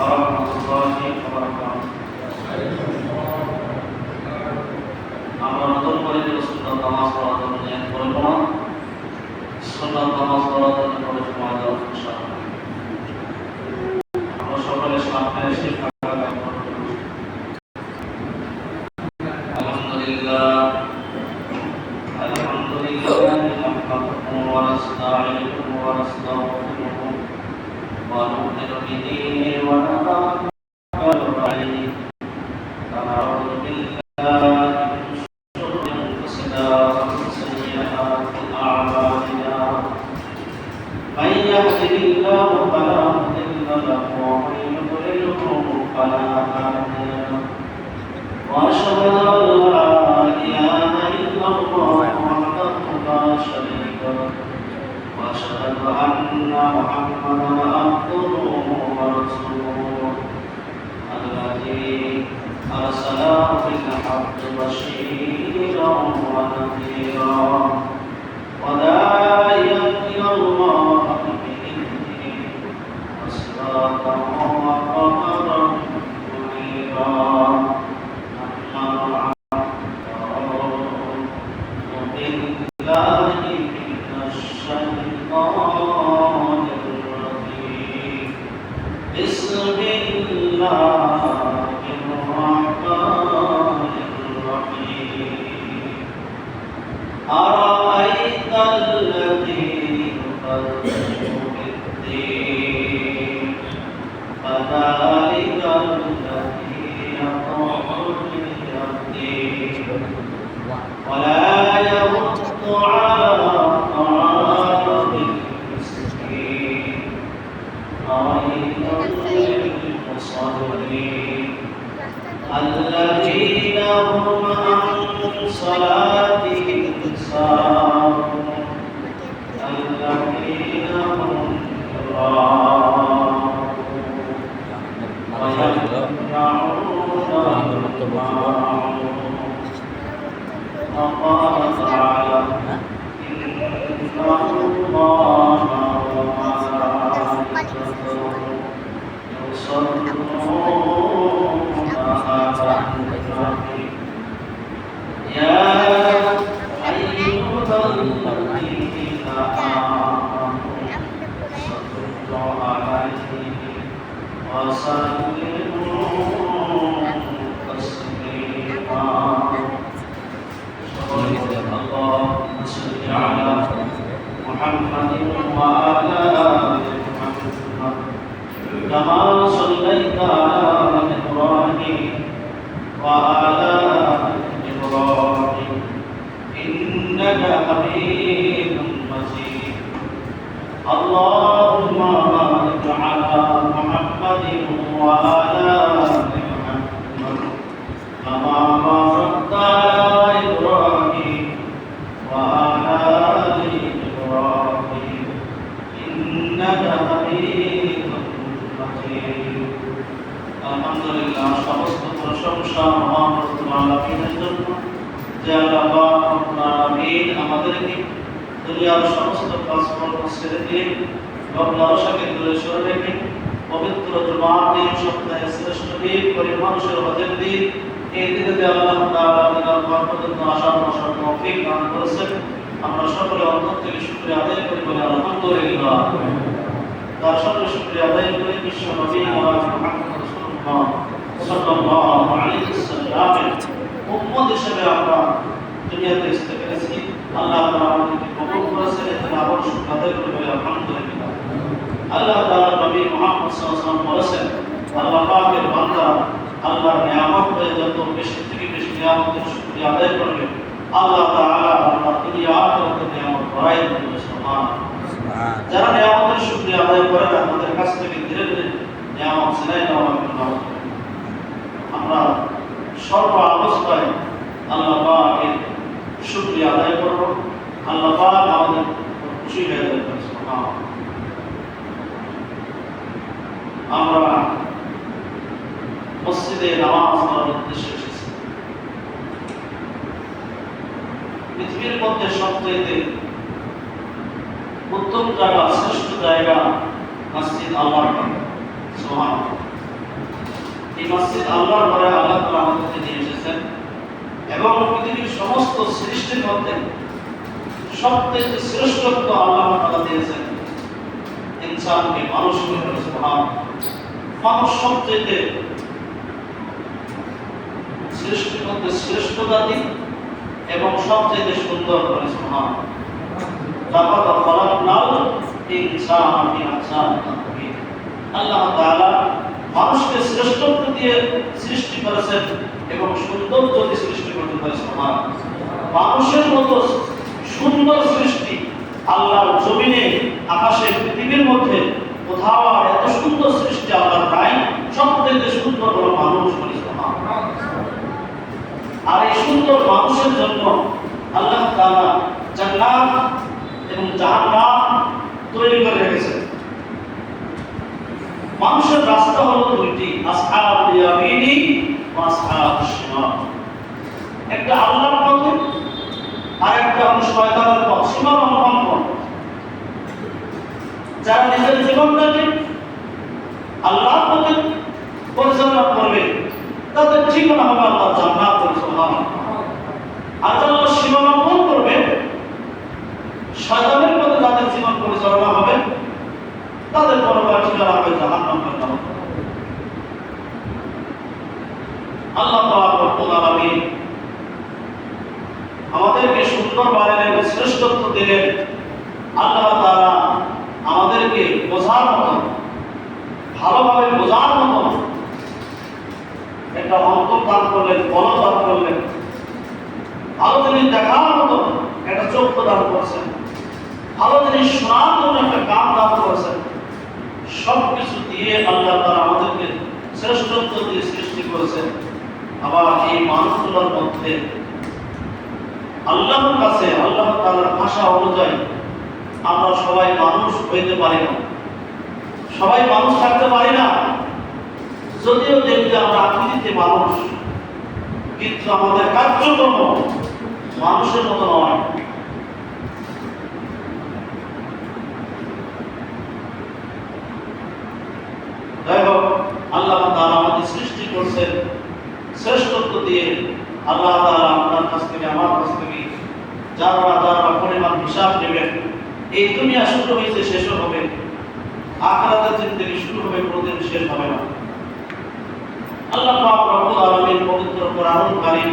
ওয়া বারাকাতুহু। আমরা নতুন করে যে সুন্নাত নামাজ পড়ার জন্য নিয়ত করব না, সুন্নাত নামাজ পড়ার জন্য করে সময় দেওয়া ইনশাআল্লাহ। আমরা সকলে সামনে এসে আলহামদুলিল্লাহ নাহমাদুহু ওয়া নাস্তাঈনুহু ওয়া নাস্তাগফিরুহু ওয়া নু'মিनु বিহি ওয়া নাতাওয়াক্কালু আলাইহি ওয়া না'উযু বিল্লাহি من يهده الله فلا مضل له ومن يضلله فلا هادي له واشهد ان لا اله الا الله وحده لا شريك له واشهد ان محمدا عبده ورسوله الذي ارسله بالحق بشيرا ونذيرا وداعيا إلى الله بإذنه وسراجا وقمرا منيرا أما بعد بالله من الشيطان الرجيم بسم الله الرحمن الرحيم أرأيت الذي يكذب بالدين فذلك الذي يدعو اليتيم ولا يرد على طعام المسكين ويل للمصلين الذين هم عن صلاتهم ساهون الذين هم يراءون ويمنعون الماعون وقال تعالى إن الله وملائكته يصلون على النبي يا أيها الذين آمنوا صلوا عليه وسلموا تسليما اللهم صل على محمد وعلى آل محمد كما صليت على إبراهيم وعلى إبراهيم إنك حميد مجيد اللهم بارك على محمد وعلى آل محمد كما باركت على إبراهيم وعلى آل إبراهيم إنك حميد مجيد الحمد لله সমস্ত প্রশংসা মহান রব্বুল আলামিনের জন্য যে আল্লাহ পাক রব্বুল আলামিন আমাদেরকে দুনিয়ার সমস্ত কাজকর্ম ছেড়ে দিয়ে রমজানকে দূরে সরে রেখে পবিত্র জুমার দিন সপ্তাহে শ্রেষ্ঠ দিন করে মানুষের হজের দিন এই দিনে আল্লাহ তাআলা দিনের বরকত আসার আসার তৌফিক দান করেছেন। আমরা সকলে অন্তর থেকে শুকরিয়া আদায় করি বলে আলহামদুলিল্লাহ। তার সকলে শুকরিয়া আদায় করে বিশ্ব নবী মুহাম্মদ রাসূলুল্লাহ সাল্লাল্লাহু আলাইহি ওয়াসাল্লামের উম্মত হিসেবে আমরা দুনিয়াতে আসতে পেরেছি। আল্লাহ তাআলা আমাদেরকে কবুল করেছেন, এতে আবার শুকরিয়া আদায় করি বলে আলহামদুলিল্লাহ। আল্লাহ তাআলা নবী মুহাম্মদ সাল্লাল্লাহু আলাইহি ওয়াসাল্লাম বলেছেন, আল্লাহ পাকের বান্দা আল্লাহর নিয়ামত পেয়ে যত বেশি থেকে বেশি নিয়ামতের শুকরিয়া আদায় করবে আল্লাহ তাআলা আল্লাহ দুনিয়া আখিরাতের নিয়ামত বাড়াই দিবেন। সুবহানাল্লাহ। যারা নিয়ামতের শুকরিয়া আদায় করে না তাদের কাছ থেকে ধীরে ধীরে নিয়ামত ছিনাই নেওয়া হবে না। আমরা সর্ব অবস্থায় আল্লাহ পাকের শুকরিয়া আদায় করব। আল্লাহ পাক আমাদের খুশি হয়ে যাবেন। সুবহানাল্লাহ। আমরা মসজিদে নামাজ পড়ার উদ্দেশ্যে এসেছি। পৃথিবীর মধ্যে সবচেয়ে উত্তম জায়গা, শ্রেষ্ঠ জায়গা মসজিদ আল্লাহর ঘর। সুবহানাল্লাহ। এই মসজিদ আল্লাহর ঘরে আল্লাহ তাআলা আমাদেরকে নিয়ে এসেছেন এবং পৃথিবীর সমস্ত সৃষ্টির মধ্যে সবথেকে শ্রেষ্ঠত্ব আল্লাহ তাআলা দিয়েছেন ইনসানকে, মানুষকে। সুবহানাল্লাহ, মানুষ সবচেয়ে সৃষ্টির মধ্যে শ্রেষ্ঠ জাতি এবং সবচেয়ে সুন্দর করে। সুবহানাল্লাহ, লাকাদ খালাকনাল ইনসানা ফি আহসানি তাকওয়িম। আল্লাহ তাআলা মানুষকে শ্রেষ্ঠত্ব দিয়ে সৃষ্টি করেছেন এবং সৌন্দর্য দিয়ে সৃষ্টি করতে পেরেছেন। মানুষের মতো সুন্দর সৃষ্টি আল্লাহর জমিনে, আকাশে, পৃথিবীর মধ্যে কোথাও আর এত সুন্দর সৃষ্টি আল্লাহর নাই। সবথেকে সুন্দর হলো মানুষ। আর এই সুন্দর মানুষের জন্য আল্লাহ তাআলা জান্নাত এবং জাহান্নাম তৈরি করে রেখেছেন। মানুষের রাস্তা হলো দুইটি, আসহাবুল ইয়ামিনি ওয়া আসহাবুশ শিমাল। একটা আল্লাহর পথ আর একটা হলো শয়তানের পথ, সীমা লঙ্ঘন পথ। যারা নিজের জীবনটাকে আল্লাহর পথে পরিচালনা করবে তাদের ঠিকানা হবে আল্লাহর জান্নাত। সুবহানাল্লাহ। আর যারা সীমা লঙ্ঘন করবে, শয়তানের পথে তাদের জীবন পরিচালনা হবে, তাদের পরকাল ঠিকানা হবে জাহান্নাম। আল্লাহ পাক রব্বুল আলামিন আমাদেরকে সুন্দর বানালেন, শ্রেষ্ঠত্ব দিলেন। আল্লাহ তাআলা আমাদেরকে বোঝার মতো, ভালোভাবে বোঝার মতো একটা অন্তর দান করলেন, মন দান করলেন, ভালো জিনিস দেখার মতো একটা চোখ দান করছেন, ভালো জিনিস শোনার জন্য একটা কান দান করছেন। সবকিছু দিয়ে আল্লাহ তাআলা আমাদেরকে শ্রেষ্ঠত্ব দিয়ে সৃষ্টি করেছেন। আবার এই মানুষগুলোর মধ্যে আল্লাহর কাছে আল্লাহ তাআলার ভাষা অনুযায়ী আমরা সবাই মানুষ হইতে পারি না, সবাই মানুষ থাকতে পারি না। যদিও দেখতে আমরা আকৃতিতে মানুষ, কিন্তু আমাদের কার্যক্রম মানুষের মতো নয়। যাই হোক, আল্লাহ তাআলা আমাদের সৃষ্টি করছেন শ্রেষ্ঠত্ব দিয়ে। আল্লাহ তাআলা আপনার কাছ থেকে, আমার কাছ থেকে যারা পরিমাণ হিসাব নেবেন। এই দুনিয়া শুরু হয়েছে, শেষও হবে। আখিরাতের জিন্দেগি শুরু হবে, কোনদিন শেষ হবে না। আল্লাহ পাক রব্বুল আলামিন পবিত্র কোরআনুল কারীম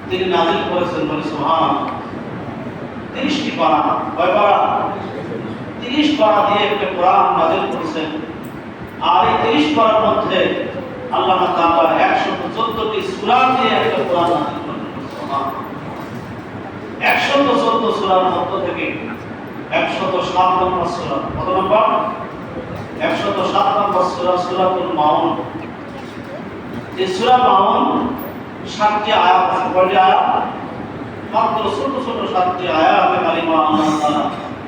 তিনি নাযিল করেছেন। বলে সুবহানাল্লাহ, 30টি পারা, কয় পারা? 30 পারা দিয়ে একটা কোরআন নাযিল করেছেন। আর এই 30 পারার মধ্যে আল্লাহ তাআলা 114টি সূরা দিয়ে একটা কোরআন নাযিল করেছেন। সুবহানাল্লাহ, 114 সূরার মধ্য থেকে 107 নম্বর সূরা, কত নম্বর? 107 নম্বর সূরা সূরাতুল মাউন। এই সূরা মাউন 7টি আয়াত আছে। কয়টি আয়াত? মাত্র ছোট ছোট 7টি আয়াতে কালিমা আল্লাহ তাআলা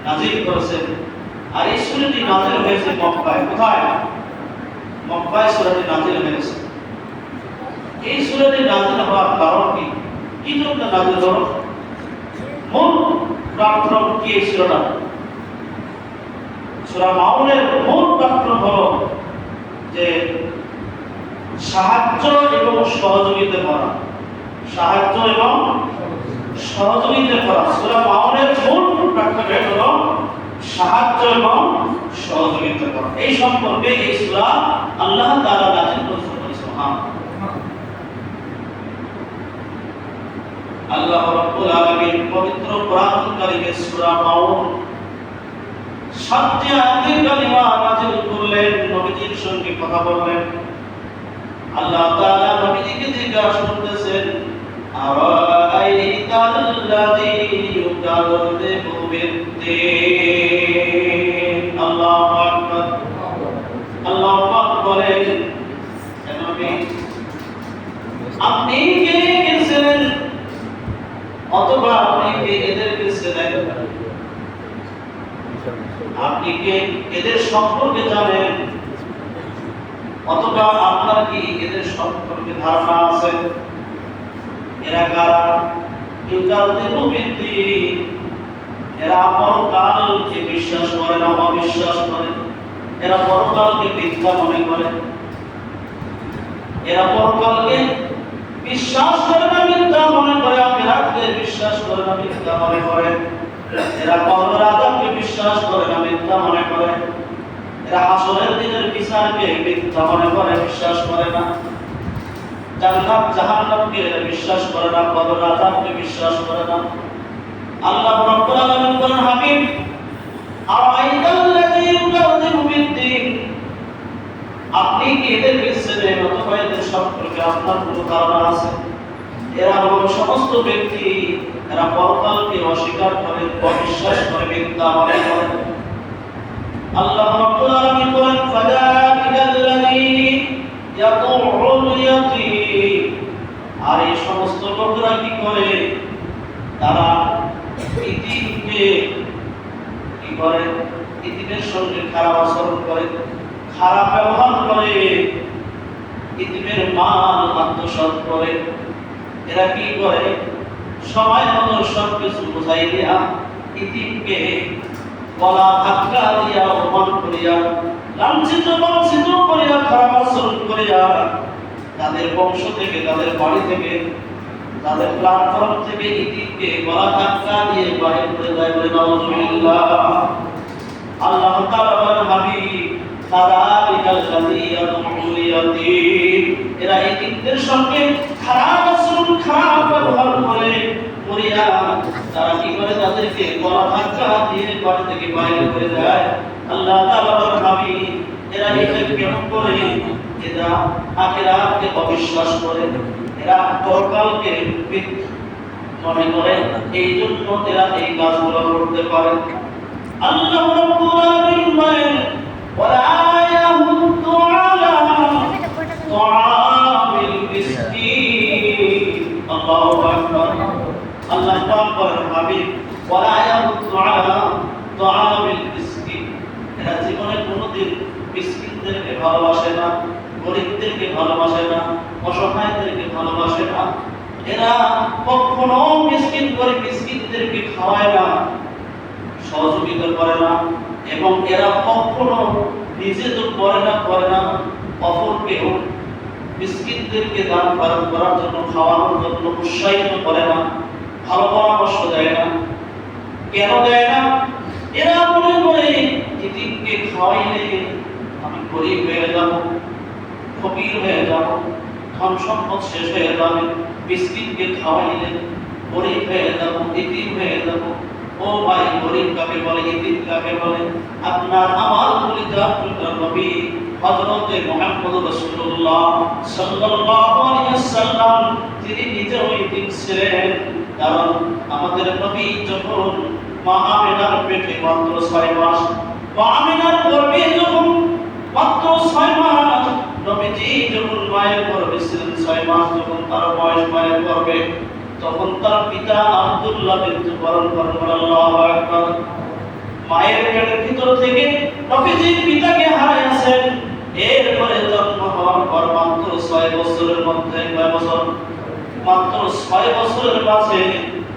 নাযিল করেছেন। আর এই সূরাটি নাযিল হয়েছে মক্কায়। কোথায়? মক্কায় সূরাটি নাযিল হয়েছে। এই সূরাটি নাযিল হওয়ার কারণ কি? কি জন্য নাযিল হলো? মূল প্ল্যাটফর্ম কি এই সূরাটা? সূরা মাউনের মূল প্ল্যাটফর্ম হলো যে সাহায্য এবং সহযোগিতা করা। সাহায্য এবং সহযোগিতা করা। সূরা মাউনের মূল প্ল্যাটফর্ম হলো সাহায্য এবং সহযোগিতা করা। এই সম্পর্কে এই সূরা আল্লাহ তাআলা নাযিল করেছেন। সুবহানাল্লাহ, আল্লাহ রাব্বুল আলামিন পবিত্র কোরআনুল কারীমে সূরা মাউন 7টি আয়াতের কালিমা নাযিল করলেন, নবীজির সঙ্গে কথা বললেন। আল্লাহ তাআলা নবীজিকে জিজ্ঞাসা করতেছেন, আরাআইতাল্লাযী ইউকাযযিবু বিদ্দীন। আল্লাহু আকবার। আল্লাহু আকবার বলেন, নবী আপনি কে গেছেন অথবা আপনি কে এদেরকে চেনেন? আপনি কে এদের সম্পর্কে জানেন অথবা আপনার কি এদের সম্পর্কে ধারণা আছে? এরা কারা? ইউকাযযিবু বিদ্দীন, এরা পরকালকে বিশ্বাস করে না, অবিশ্বাস করে। এরা পরকালকে মিথ্যা মনে করে। এরা পরকালকে বিশ্বাস করে না, মিথ্যা মনে করে, আখিরাতকে বিশ্বাস করে না, মিথ্যা মনে করে। এরা কবরের আযাবকে বিশ্বাস করে না, মিথ্যা মনে করে। এরা হাসরের দিনের বিচারকে মিথ্যা মনে করে, বিশ্বাস করে না। জান্নাত জাহান্নামকে বিশ্বাস করে না, কবরের আযাবকে বিশ্বাস করে না। আল্লাহ রাব্বুল আলামিন বলেন, হাবিব আরাইতাল্লাযী ইউকাযযিবু বিদ্দীন, আপনি কি এদের বিচ্ছেদে অথবা এদের সম্পর্কে আপনার কোনো ধারণা আছে? এরা হলো সমস্ত ব্যক্তি, এরা পরকালকে অস্বীকার করে, অবিশ্বাস করে, মিথ্যা মনে করে। আল্লাহ রাব্বুল আলামিন বলেন, ফাযালিকাল্লাযী ইয়াতুউল ইয়াতীম, আর এই সমস্ত লোকরা কি করে? তারা ইতিমকে কি করে? ইতিমের সঙ্গে খারাপ আচরণ করে, খারাপ ব্যবহার করে, ইতিমের মাল আত্মসাৎ করে। এরা কি করে? সময় মতো সব কিছু বুঝাই দিয়া ইতিমকে গলা ধাক্কা দিয়া, অপমান করিয়া, লাঞ্ছিত বঞ্চিত করিয়া, খারাপ আচরণ করিয়া তাদের বংশ থেকে, তাদের বাড়ি থেকে, তাদের প্ল্যাটফর্ম থেকে ইতিমকে গলা ধাক্কা দিয়ে বাহির করে দেয়। বলে নাউযুবিল্লাহ। আল্লাহ তাআলা বলেন, হাবিব ফাযালিকাল্লাযী ইয়াতুউল ইয়াতীম, এরা ইতিমদের সঙ্গে খারাপ আচরণ, খারাপ ব্যবহার করে, করিয়া তারা কি করে? তাদেরকে গলা ধাক্কা দিয়ে বাড়ি থেকে বাইরে করে দেয়। আল্লাহ তাআলা বলেন, হাবিব এরা এটা কেমন করে? এরা আখিরাতকে অবিশ্বাস করে, এরা পরকালকে মনে করে, এই জন্য এরা এই কাজগুলো করতে পারে। আল্লাহ রাব্বুল আলামিন বলেন, ওয়ালা ইয়াহুদ্দু আলা তাআমিল মিসকিন। আল্লাহু আকবার। আল্লাহ পাক বলেন, হাবিব ওয়ালা ইয়াহুদ্দু আলা তাআমিল মিসকিন, এরা জীবনে কোনোদিন মিসকিনদেরকে ভালোবাসে না, গরিবদেরকে ভালোবাসে না, অসহায়দেরকে ভালোবাসে না। এরা কখনো মিসকিন করে মিসকিনদেরকে খাওয়ায় না, সহযোগিতা করে না, এবং এরা কখনো নিজে তো করে না অপরকেও মিসকিনদেরকে দান করার জন্য, খাওয়ানোর জন্য উৎসাহিত করে না, ভালো পরামর্শ দেয় না। কেন দেয় না? এরা মনে করে ইতিমকে খাওয়াইলে আমি গরিব হয়ে যাব, ফকির হয়ে যাব, ধন সম্পদ শেষ হয়ে যাবে। মিসকিনকে খাওয়াইলে গরিব হয়ে যাব, ইতিম হয়ে যাব। ও ভাই, গরিব কাকে বলে, ইতিম কাকে বলে? আপনার আমার কলিজা টুকরা নবী হযরতে মুহাম্মদ রাসূলুল্লাহ সাল্লাল্লাহু আলাইহি ওয়াসাল্লাম, তিনি নিজেও ইতিম ছিলেন। কারণ আমাদের নবী যখন মা আমিনার পেটে মাত্র 6 মাস, মা আমিনার গর্ভে যখন মাত্র 6 মাস, নবীজি যখন মায়ের গর্ভে ছিলেন 6 মাস, যখন তার বয়স মায়ের গর্ভে, তখন তার পিতা আব্দুল্লাহ মৃত্যুবরণ করেন। আল্লাহু আকবার। মায়ের পেটের ভিতর থেকে নবীজি পিতাকে হারাইছেন। এরপরে জন্ম হওয়ার পর মাত্র 6 বছরের মধ্যে, কয় বছর? মাত্র 6 বছরের মাঝে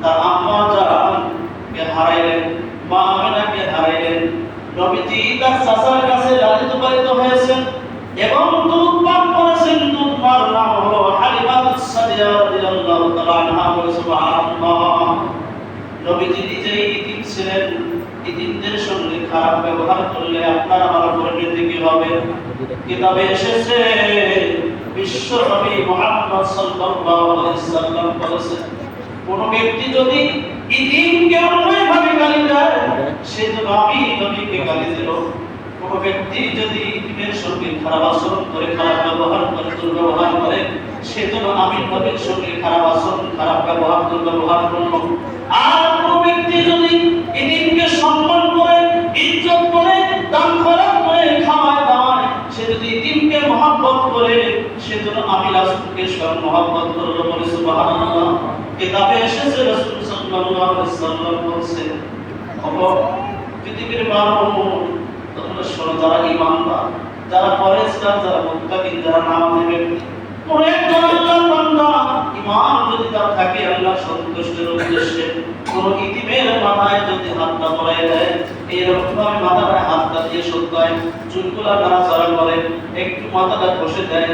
তার আম্মা জানকে হারাইলেন, মা আমিনাকে হারাইলেন। নবীজি তার চাচার কাছে লালিত পালিত হয়েছেন এবং দুধ পান করেছেন। দুধ মার নাম হলো হালিমাতুস সাদিয়া রাদিয়াল্লাহু তাআলা আনহা। সুবহানাল্লাহ। নবীজি নিজেই ইতিম ছিলেন। ইতিমদের সঙ্গে খারাপ ব্যবহার করলে আপনার আমার পরিণতি কি হবে? কিতাবে এসেছে, বিশ্ব নবী মুহাম্মদ সাল্লাল্লাহু আলাইহি সাল্লাম বলেছেন, কোন ব্যক্তি যদি ইতিমকে অন্যায়ভাবে গালি দেয়, সে যেন আমি নবীকে গালি দিল। কোন ব্যক্তি যদি ইতিমের সঙ্গে খারাপ আচরণ করে, খারাপ ব্যবহার করে, দুর্ব্যবহার করে, সে যেন আমি নবীর সঙ্গে খারাপ আচরণ, খারাপ ব্যবহার, দুর্ব্যবহার করল। আর কোন ব্যক্তি যদি ইতিমকে সম্মান করে, ইজ্জত করে, দান খয়রাত করে, খাওয়ায় দাওয়ায়, সে যদি ইতিমকে মহব্বত করে, সে যেন আমি রাসূলকে স্বয়ং মহব্বত করল। বলে সুবহানাল্লাহ। কিতাবে এসেছে, রাসূল সাল্লাল্লাহু আলাইহি ওয়াসাল্লাম বলেছেন, পৃথিবীর মানুষ তখন যারা ঈমানদার, যারা পরেজগার, যারা মুত্তাকিন, যারা নামাজি ব্যক্তি, কোন একজন আল্লাহর বান্দা ঈমান যদি তার থাকে আল্লাহ সন্তুষ্টির উদ্দেশ্যে কোন ইতিমের মাথায় যদি হাতটা পড়ায় দেয়, এইরকম ভাবে মাথাটা হাতটা দিয়ে সত্যায় চুলগুলা নাড়াচাড়া করে, একটু মাথাটা ঘষে দেয়,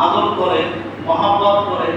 আদর করে, মহব্বত করে।